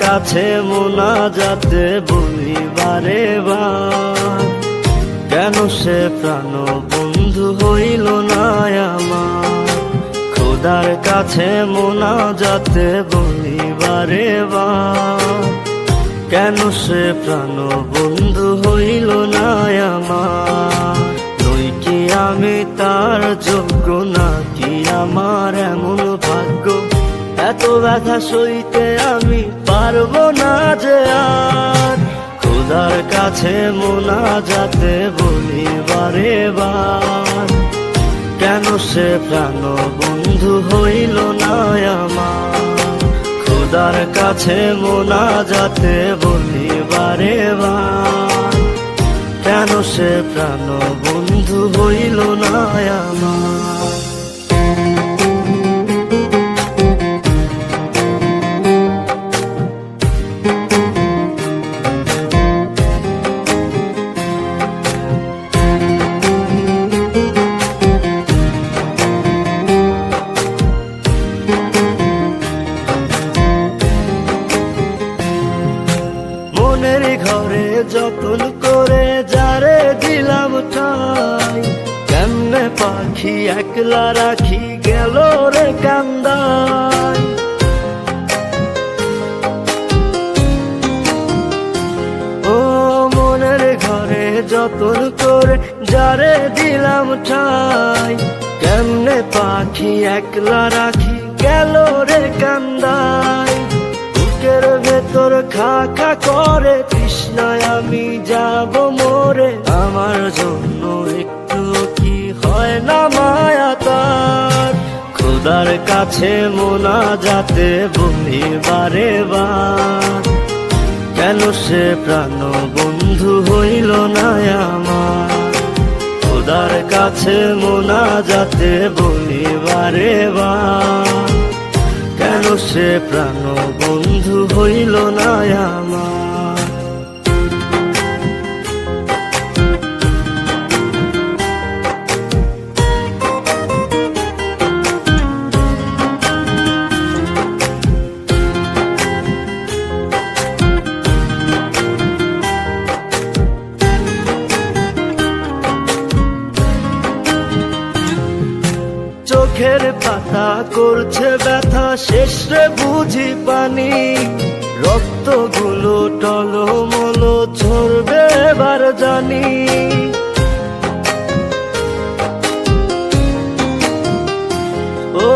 কাছে মোনাজাতে বলি বারে বার, কেন সে প্রাণ বন্ধু হইল না আমার। খোদার কাছে মোনাজাতে বলি বারে বার, কেন সে প্রাণ বন্ধু হইল না আমার। নই কি আমি তার যোগ্য, নাকি আমার এমন ভাগ্য, এত ব্যথা সইতে আমি পারবো না যে আর। খোদার কাছে মোনাজাতে বলি বারে বার, কেন সে প্রাণ বন্ধু হইল না আমার। খোদার কাছে মোনাজাতে বলি বারে বার, কেন সে প্রাণ বন্ধু হইল না আমার। মনের ঘরে যতন করে যারে দিলাম ঠাই, কেমনে পাখি একলা রাখি গেল রে কান্দাই। ও মনের ঘরে যতন করে যারে দিলাম ঠাই, কেমনে পাখি একলা রাখি গেল রে কান্দাই। বুকের ভেতর খা খা করে তৃষ্ণায় আমি যাব মরে, আমার জন্য একটু কি হয় না মায়া তার। খোদার কাছে মোনাজাতে বলি বারে বার, কেন সে প্রাণ বন্ধু হইল না আমার। খোদার কাছে মোনাজাতে বলি বারে বার, কেন সে প্রাণ বন্ধু হইল না আমার। চোখের পাতা করছে ব্যথা, শেষে বুঝি পানি। রক্তগুলো টলমল ঝরবে এবার জানি। ও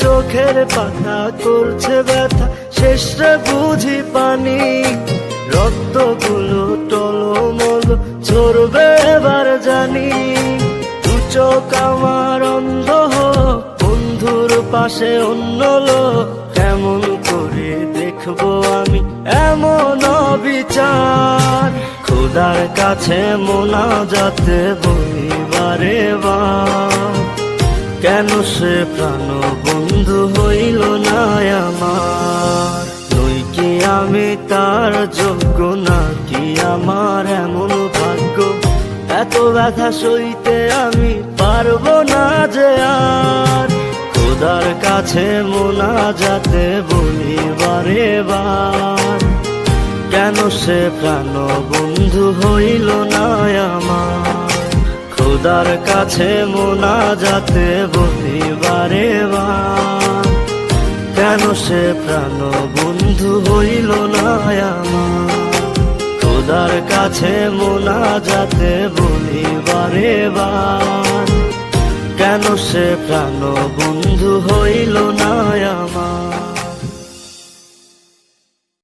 চোখের পাতা করছে ব্যথা, শেষে বুঝি পানি। রক্তগুলো টলমল ঝরবে এবার জানি। দু চোখ আমার অন্ধ, বন্ধুর পাশে অন্য লোক, কেমন করে দেখবো আমি এমন অবিচার। খোদার কাছে মোনাজাতে বলি বারে বার, কেন সে প্রাণ বন্ধু হইল না আমার। নই কি আমি তার যোগ্য, নাকি আমার এমন ভাগ্য, এত ব্যথা সইতে আমি পারবো না যে আর। খোদার কাছে মোনাজাতে বলি বারে বার, কেন সে প্রাণ বন্ধু হইল না আমার। খোদার কাছে মোনাজাতে বলি বারে বার, কেন সে প্রাণ বন্ধু হইল না আমার। খোদার কাছে মোনাজাতে বলি বারে বার, কেন সে প্রাণ বন্ধু হইল না আমার।